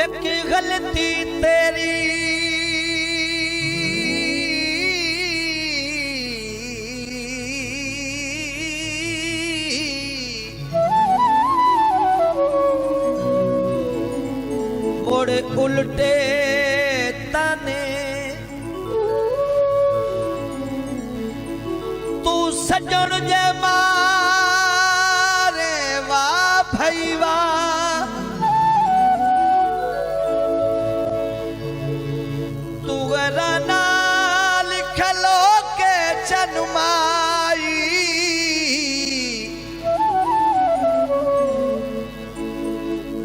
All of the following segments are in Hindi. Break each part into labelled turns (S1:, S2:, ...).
S1: एक गलती तेरी मोड़ उल्टे ताने तू सजन जे मारे वाह भाई वाह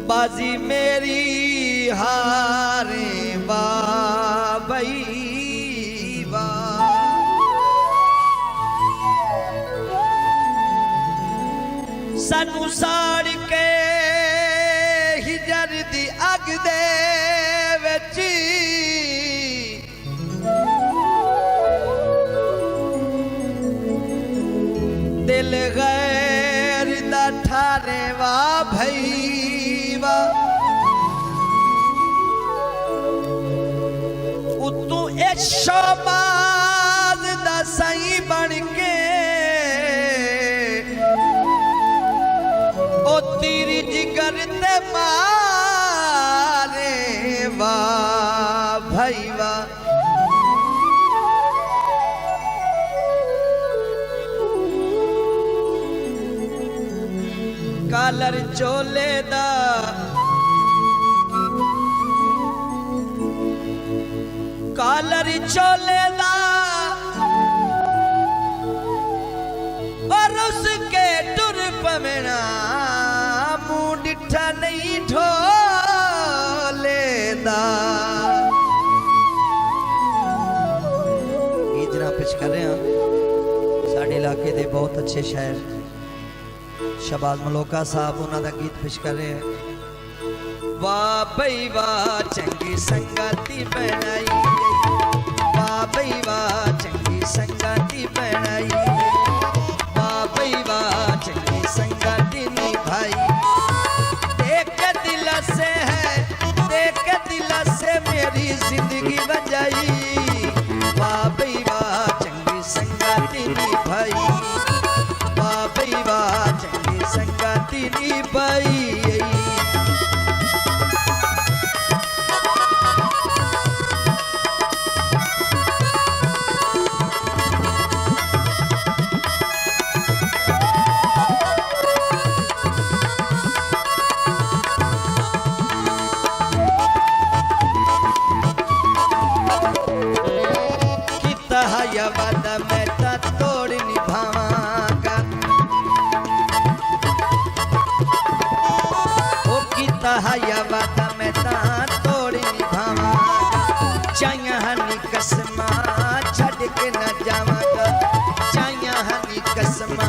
S1: बाजी मेरी हारे बाबई बा सानू साड़ के हिजर दी अग दे विच दिल गैर दा ठारे वा भई उतू एक शोबाज दा सही बन के ओ तेरी जिगर ते मारे वाह भाई वाह कालर चोले दा कालर चोले दा और उसके टुर पमेना मुंह डिठा नहीं ढोले दा गीत जनाब पेश कर रहे हैं साढ़े इलाके दे बहुत अच्छे शायर शहबाज मलोका साहब उन्होंने गीत पेश कर रहे हैं। वाह भई वाह चंगी संगति बनाई वाह भई वाह चंगी संगति बनाई वाह भई वाह चंगी संगति निभाई देख के दिल से है देख के दिल से मेरी जिंदगी बजाई वाह भई वाह चंगी संगति निभाई वाह भई वाह चंगी संगति निभाई वादा मैं ता तोड़ निभावांगा ओ कीता है वादा मैं ता तोड़ निभावांगा चाया हनी कसमा छड़ के न जावांगा चाया हनी कसमा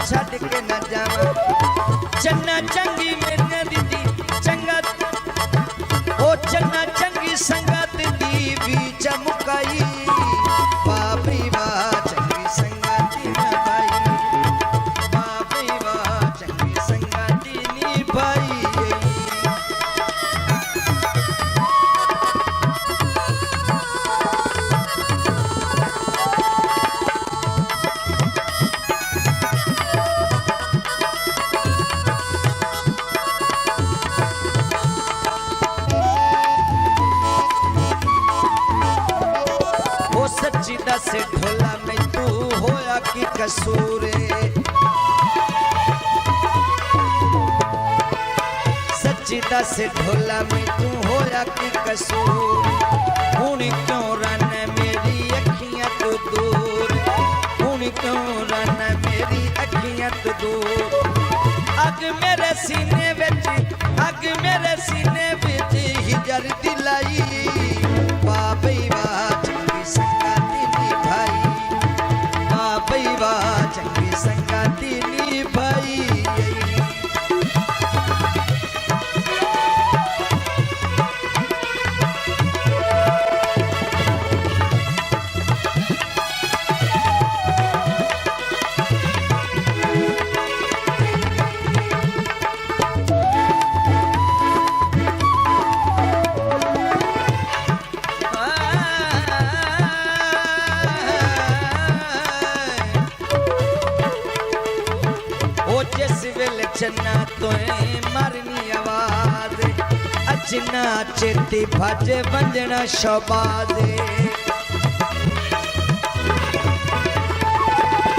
S1: छड़ के न जावांगा चन्ना चंगी मेरे दीदी चंगा ओ चन्ना चंगी संगत दी भी चमकाई दस ढोला में तू होया की कसूर सच्ची दस ढोला में तू होया की कसूर हुण क्यों रन मेरी अखियां तो दूर हुण क्यों रन मेरी अखियां तो दूर अग मेरे सीने विच हिजर दिलाई वाह बई वाह चंगी संगाती निभाई वाह बई वाह चंगी संगाती निभाई चन्ना तोए मरनी आवाज अचना चेती भज वंजना शबाज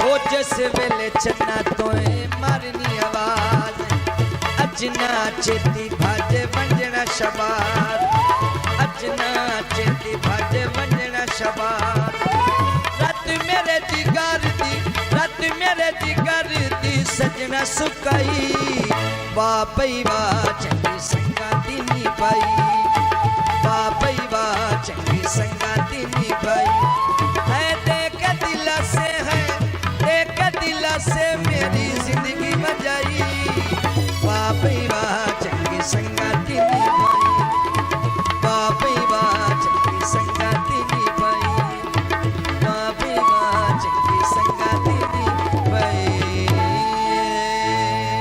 S1: ओ जिस वेले चन्ना तोए मरनी आवाज अचना चेती भज वंजना शबाज अचना चेती भज वंजना शबाज रत मेरे जिगर दी सजना सुकाई वाह बई वाह चंगी संगाती निभाई वाह बई वाह चंगी संगाती निभाई